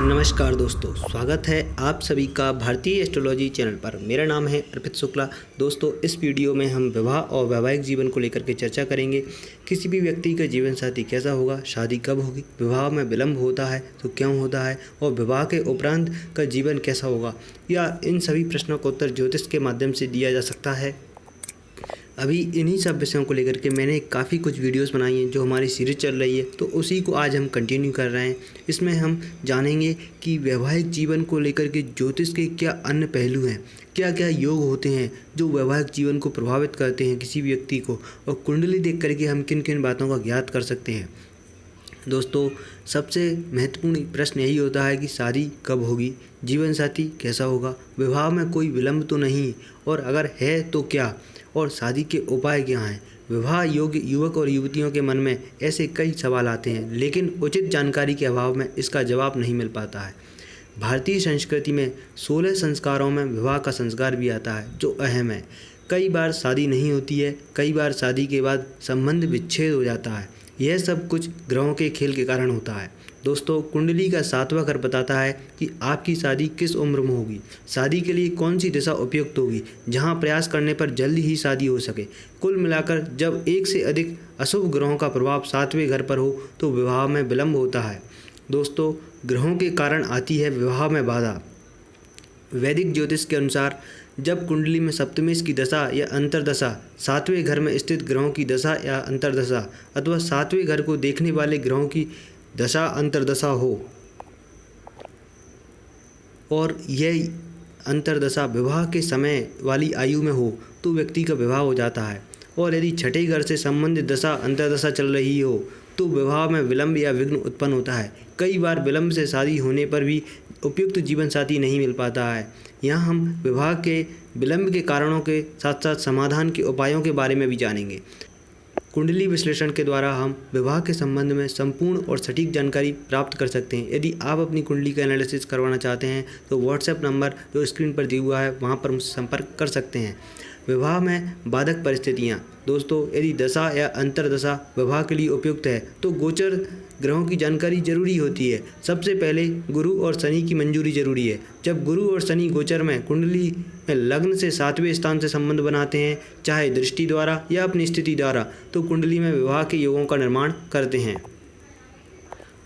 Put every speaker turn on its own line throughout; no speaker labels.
नमस्कार दोस्तों, स्वागत है आप सभी का भारतीय एस्ट्रोलॉजी चैनल पर। मेरा नाम है अर्पित शुक्ला। दोस्तों, इस वीडियो में हम विवाह और वैवाहिक जीवन को लेकर के चर्चा करेंगे। किसी भी व्यक्ति का जीवन साथी कैसा होगा, शादी कब होगी, विवाह में विलंब होता है तो क्यों होता है, और विवाह के उपरांत का जीवन कैसा होगा, या इन सभी प्रश्नों का उत्तर ज्योतिष के माध्यम से दिया जा सकता है। अभी इन्हीं सब विषयों को लेकर के मैंने काफ़ी कुछ वीडियोस बनाई हैं जो हमारी सीरीज चल रही है, तो उसी को आज हम कंटिन्यू कर रहे हैं। इसमें हम जानेंगे कि वैवाहिक जीवन को लेकर के ज्योतिष के क्या अन्य पहलू हैं, क्या क्या योग होते हैं जो वैवाहिक जीवन को प्रभावित करते हैं किसी व्यक्ति को, और कुंडली देख करके हम किन किन बातों का ज्ञात कर सकते हैं। दोस्तों, सबसे महत्वपूर्ण प्रश्न यही होता है कि शादी कब होगी, जीवन साथी कैसा होगा, विवाह में कोई विलंब तो नहीं, और अगर है तो क्या, और शादी के उपाय क्या हैं। विवाह योग्य युवक और युवतियों के मन में ऐसे कई सवाल आते हैं, लेकिन उचित जानकारी के अभाव में इसका जवाब नहीं मिल पाता है। भारतीय संस्कृति में 16 संस्कारों में विवाह का संस्कार भी आता है, जो अहम है। कई बार शादी नहीं होती है, कई बार शादी के बाद संबंध विच्छेद हो जाता है। यह सब कुछ ग्रहों के खेल के कारण होता है। दोस्तों, कुंडली का 7वां घर बताता है कि आपकी शादी किस उम्र में होगी, शादी के लिए कौन सी दिशा उपयुक्त होगी, जहां प्रयास करने पर जल्दी ही शादी हो सके। कुल मिलाकर जब एक से अधिक अशुभ ग्रहों का प्रभाव 7वें घर पर हो तो विवाह में विलंब होता है। दोस्तों, ग्रहों के कारण आती है विवाह में बाधा। वैदिक ज्योतिष के अनुसार जब कुंडली में सप्तमेश की दशा या अंतर्दशा, 7वें घर में स्थित ग्रहों की दशा या अंतर्दशा, अथवा 7वें घर को देखने वाले ग्रहों की दशा अंतर्दशा हो, और यह अंतर्दशा विवाह के समय वाली आयु में हो तो व्यक्ति का विवाह हो जाता है। और यदि छठे घर से संबंधित दशा अंतर्दशा चल रही हो तो विवाह में विलंब या विघ्न उत्पन्न होता है। कई बार विलंब से शादी होने पर भी उपयुक्त जीवन साथी नहीं मिल पाता है। यहाँ हम विवाह के विलंब के कारणों के साथ साथ समाधान के उपायों के बारे में भी जानेंगे। कुंडली विश्लेषण के द्वारा हम विवाह के संबंध में संपूर्ण और सटीक जानकारी प्राप्त कर सकते हैं। यदि आप अपनी कुंडली का एनालिसिस करवाना चाहते हैं तो व्हाट्सएप नंबर जो स्क्रीन पर दिया हुआ है वहां पर मुझसे संपर्क कर सकते हैं। विवाह में बाधक परिस्थितियां। दोस्तों, यदि दशा या अंतर्दशा विवाह के लिए उपयुक्त है तो गोचर ग्रहों की जानकारी जरूरी होती है। सबसे पहले गुरु और शनि की मंजूरी जरूरी है। जब गुरु और शनि गोचर में कुंडली में लग्न से 7वें स्थान से संबंध बनाते हैं, चाहे दृष्टि द्वारा या अपनी स्थिति द्वारा, तो कुंडली में विवाह के योगों का निर्माण करते हैं।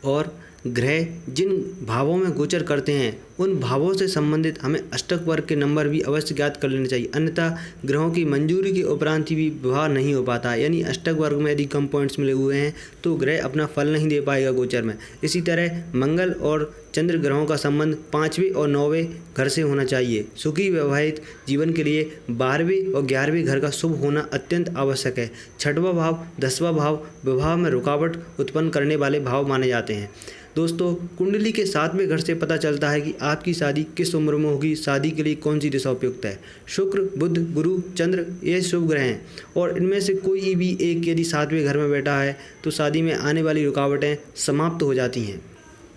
और ग्रह जिन भावों में गोचर करते हैं उन भावों से संबंधित हमें अष्टक वर्ग के नंबर भी अवश्य ज्ञात कर लेने चाहिए, अन्यथा ग्रहों की मंजूरी के उपरांत भी विवाह नहीं हो पाता है। यानी अष्टक वर्ग में यदि कम पॉइंट्स मिले हुए हैं तो ग्रह अपना फल नहीं दे पाएगा गोचर में। इसी तरह मंगल और चंद्र ग्रहों का संबंध 5वें और 9वें घर से होना चाहिए। सुखी वैवाहिक जीवन के लिए 12वें और 11वें घर का शुभ होना अत्यंत आवश्यक है। 6वां भाव, 10वां भाव विवाह में रुकावट उत्पन्न करने वाले भाव माने जाते हैं। दोस्तों, कुंडली के 7वें घर से पता चलता है कि आपकी शादी किस उम्र में होगी, शादी के लिए कौन सी दिशा उपयुक्त है। शुक्र, बुध, गुरु, चंद्र ये शुभ ग्रह हैं, और इनमें से कोई भी एक यदि 7वें घर में बैठा है तो शादी में आने वाली रुकावटें समाप्त हो जाती हैं।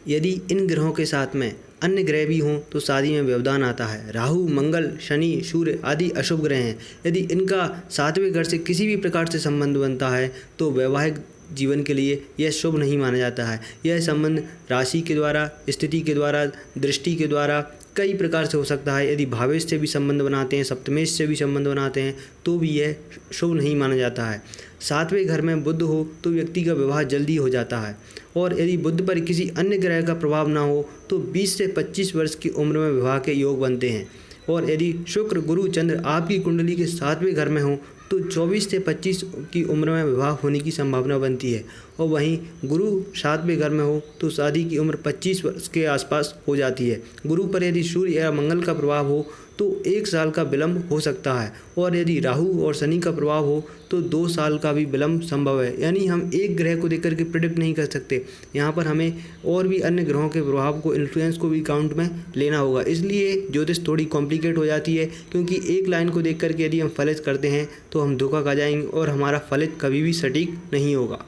यदि इन ग्रहों के साथ में अन्य ग्रह भी हों तो शादी में व्यवधान आता है। राहु, मंगल, शनि, सूर्य आदि अशुभ ग्रह हैं। यदि इनका 7वें घर से किसी भी प्रकार से संबंध बनता है तो वैवाहिक जीवन के लिए यह शुभ नहीं माना जाता है। यह संबंध राशि के द्वारा, स्थिति के द्वारा, दृष्टि के द्वारा कई प्रकार से हो सकता है। यदि भावेश से भी संबंध बनाते हैं, सप्तमेश से भी संबंध बनाते हैं तो भी यह शुभ नहीं माना जाता है। 7वें घर में बुध हो तो व्यक्ति का विवाह जल्दी हो जाता है, और यदि बुध पर किसी अन्य ग्रह का प्रभाव ना हो तो 20 से 25 वर्ष की उम्र में विवाह के योग बनते हैं। और यदि शुक्र, गुरु, चंद्र आपकी कुंडली के 7वें घर में हो तो 24 से 25 की उम्र में विवाह होने की संभावना बनती है। और वहीं गुरु 7वें घर में हो तो शादी की उम्र 25 वर्ष के आसपास हो जाती है। गुरु पर यदि सूर्य या मंगल का प्रभाव हो तो 1 साल का विलंब हो सकता है, और यदि राहु और शनि का प्रभाव हो तो 2 साल का भी विलंब संभव है। यानी हम एक ग्रह को देख करके प्रिडिक्ट नहीं कर सकते, यहाँ पर हमें और भी अन्य ग्रहों के प्रभाव को, इन्फ्लुएंस को भी काउंट में लेना होगा। इसलिए ज्योतिष थोड़ी कॉम्प्लिकेट हो जाती है, क्योंकि एक लाइन को देख करके यदि हम फलित करते हैं तो हम धोखा खा जाएंगे और हमारा फलित कभी भी सटीक नहीं होगा।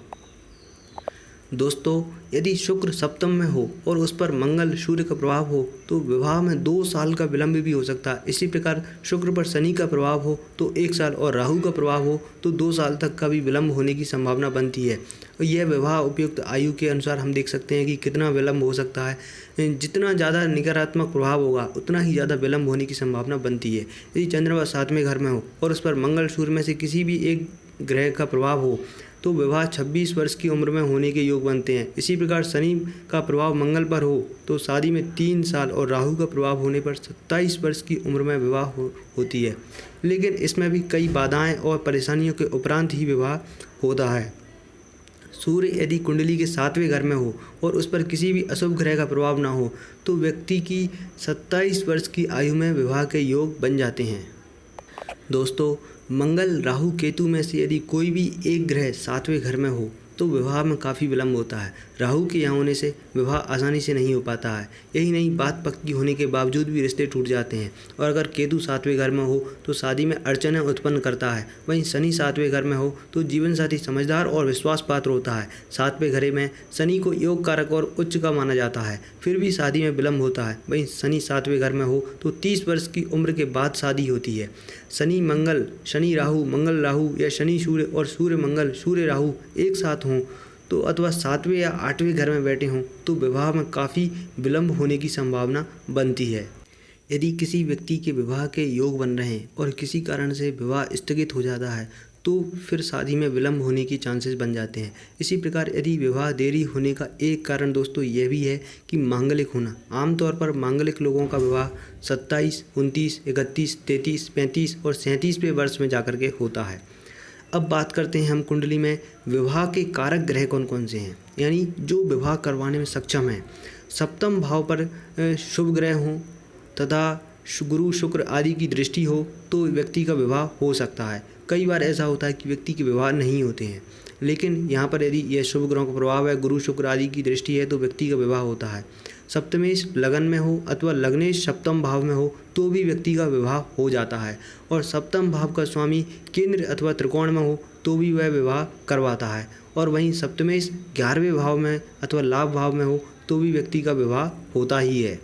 दोस्तों, यदि शुक्र सप्तम में हो और उस पर मंगल सूर्य का प्रभाव हो तो विवाह में 2 साल का विलंब भी हो सकता है। इसी प्रकार शुक्र पर शनि का प्रभाव हो तो 1 साल और राहु का प्रभाव हो तो 2 साल तक का भी विलंब होने की संभावना बनती है। और यह विवाह उपयुक्त आयु के अनुसार हम देख सकते हैं कि कितना विलंब हो सकता है। जितना ज़्यादा नकारात्मक प्रभाव होगा उतना ही ज़्यादा विलंब होने की संभावना बनती है। यदि चंद्रमा 7वें घर में हो और उस पर मंगल सूर्य में से किसी भी एक ग्रह का प्रभाव हो तो विवाह 26 वर्ष की उम्र में होने के योग बनते हैं। इसी प्रकार शनि का प्रभाव मंगल पर हो तो शादी में 3 साल और राहु का प्रभाव होने पर 27 वर्ष की उम्र में विवाह होती है। लेकिन इसमें भी कई बाधाएं और परेशानियों के उपरांत ही विवाह होता है। सूर्य यदि कुंडली के 7वें घर में हो और उस पर किसी भी अशुभ ग्रह का प्रभाव ना हो तो व्यक्ति की 27 वर्ष की आयु में विवाह के योग बन जाते हैं। दोस्तों, मंगल राहु केतु में से यदि कोई भी एक ग्रह 7वें घर में हो तो विवाह में काफ़ी विलंब होता है। राहु के यहाँ होने से विवाह आसानी से नहीं हो पाता है। यही नहीं, बात पक्की होने के बावजूद भी रिश्ते टूट जाते हैं। और अगर केतु 7वें घर में हो तो शादी में अड़चनें उत्पन्न करता है। वहीं शनि 7वें घर में हो तो जीवन साथी समझदार और विश्वास पात्र होता है। 7वें घर में शनि को योग कारक और उच्च का माना जाता है, फिर भी शादी में विलंब होता है। वहीं शनि 7वें घर में हो तो 30 वर्ष की उम्र के बाद शादी होती है। शनि मंगल, शनि राहु, मंगल राहु या शनि सूर्य और सूर्य मंगल, सूर्य राहु एक साथ हों तो अथवा 7वें या 8वें घर में बैठे हों तो विवाह में काफ़ी विलंब होने की संभावना बनती है। यदि किसी व्यक्ति के विवाह के योग बन रहे हैं और किसी कारण से विवाह स्थगित हो जाता है तो फिर शादी में विलंब होने की चांसेस बन जाते हैं। इसी प्रकार यदि विवाह देरी होने का एक कारण दोस्तों यह भी है कि मांगलिक होना। आमतौर पर मांगलिक लोगों का विवाह 27, 29, 31, 33, 35 और 37वें वर्ष में जाकर के होता है। अब बात करते हैं हम कुंडली में विवाह के कारक ग्रह कौन कौन से हैं, यानी जो विवाह करवाने में सक्षम हैं। सप्तम भाव पर शुभ ग्रह हों तथा गुरु शुक्र आदि की दृष्टि हो तो व्यक्ति का विवाह हो सकता है। कई बार ऐसा होता है कि व्यक्ति के विवाह नहीं होते हैं, लेकिन यहाँ पर यदि यह शुभ ग्रहों का प्रभाव है, गुरु शुक्र आदि की दृष्टि है तो व्यक्ति का विवाह होता है। सप्तमेश लगन में हो अथवा लग्नेश सप्तम भाव में हो तो भी व्यक्ति का विवाह हो जाता है। और सप्तम भाव का स्वामी केंद्र अथवा त्रिकोण में हो तो भी वह विवाह करवाता है। और वहीं सप्तमेश 11वें भाव में अथवा लाभ भाव में हो तो भी व्यक्ति का विवाह होता ही है।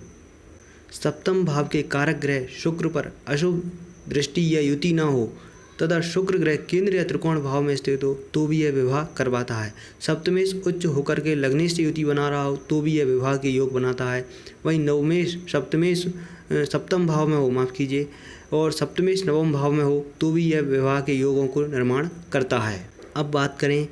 सप्तम भाव के कारक ग्रह शुक्र पर अशुभ दृष्टि या युति न हो तथा शुक्र ग्रह केंद्र या त्रिकोण भाव में स्थित हो तो भी यह विवाह करवाता है। सप्तमेश उच्च होकर के लग्नेश से युति बना रहा हो तो भी यह विवाह के योग बनाता है। वहीं नवमेश सप्तमेश सप्तम भाव में हो, माफ़ कीजिए, और सप्तमेश नवम भाव में हो तो भी यह विवाह के योगों को निर्माण करता है। अब बात करें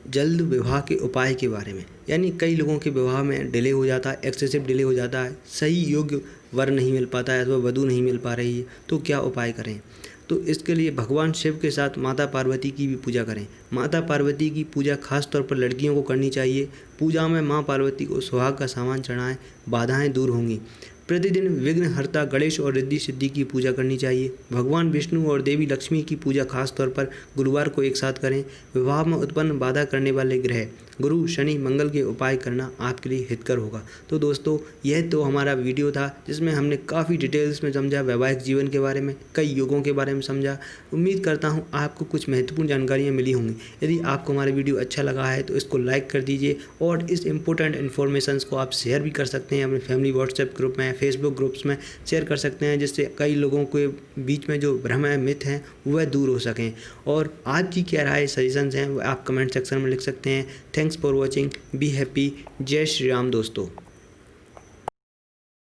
जल्द विवाह के उपाय के बारे में, यानी कई लोगों के विवाह में डिले हो जाता है, एक्सेसिव डिले हो जाता है, सही योग्य वर नहीं मिल पाता है अथवा वधू नहीं मिल पा रही है, तो क्या उपाय करें। तो इसके लिए भगवान शिव के साथ माता पार्वती की भी पूजा करें। माता पार्वती की पूजा खास तौर पर लड़कियों को करनी चाहिए। पूजा में माँ पार्वती को सुहाग का सामान चढ़ाएं, बाधाएं दूर होंगी। प्रतिदिन विघ्नहर्ता गणेश और रिद्धि सिद्धि की पूजा करनी चाहिए। भगवान विष्णु और देवी लक्ष्मी की पूजा खास तौर पर गुरुवार को एक साथ करें। विवाह में उत्पन्न बाधा करने वाले ग्रह गुरु शनि मंगल के उपाय करना आपके लिए हितकर होगा। तो दोस्तों, यह तो हमारा वीडियो था जिसमें हमने काफ़ी डिटेल्स में समझा, वैवाहिक जीवन के बारे में, कई योगों के बारे में समझा। उम्मीद करता हूँ आपको कुछ महत्वपूर्ण जानकारियाँ मिली होंगी। यदि आपको हमारा वीडियो अच्छा लगा है तो इसको लाइक कर दीजिए और इस इंपॉर्टेंट इन्फॉर्मेशन को आप शेयर भी कर सकते हैं अपने फैमिली व्हाट्सएप ग्रुप में, फेसबुक ग्रुप्स में शेयर कर सकते हैं, जिससे कई लोगों के बीच में जो भ्रम है, मिथ हैं, वह दूर हो सकें। और आपकी क्या राय, सजेशंस हैं, वह आप कमेंट सेक्शन में लिख सकते हैं। Thanks for watching, be happy, जय श्री राम दोस्तों।